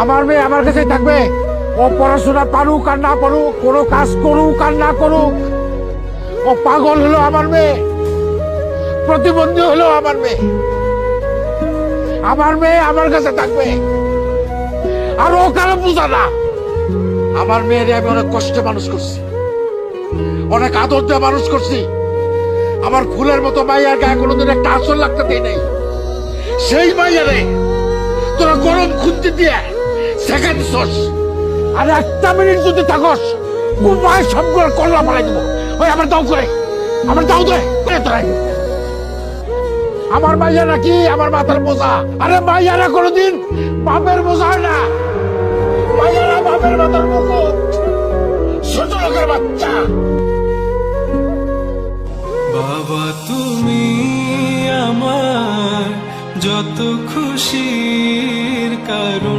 আমার মেয়ে আমার কাছে থাকবে। ও পড়াশোনা পারুক আর না পারুক, কোনো কাজ করুক আর না করুক, ও পাগল হলো আমার মেয়ে, প্রতিবন্ধী হলো আমার মেয়ে। আমার মেয়ে আমার কাছে থাকবে। আর ও কারো বুঝা না। আমার মেয়েরে আমি অনেক কষ্টে মানুষ করছি, অনেক আদর দিয়ে মানুষ করছি। আমার ফুলের মতো মাইয়ার গায়ে কোনোদিন একটা আসর লাগতে দেয় নাই। সেই মাইয়ারে তোরা গরম খুঁজতে দিয়ে শেখা দিছস। আর একটা মিনিট যদি থাকস, মায়ের সবগুলো কল্লা পালাই দেবো। ওই আমার দাও করে, আমার দাও দে তোরাই। আমার মাইয়া নাকি আমার মাথার বোঝা? আরে মাইয়ারা কোনোদিন বাপের বোঝা হয় না। মাইয়ারা বাপের মাথার মুকুট, ছোট লোকের বাচ্চা। বাবা তুমি আমার যত খুশির কারণ।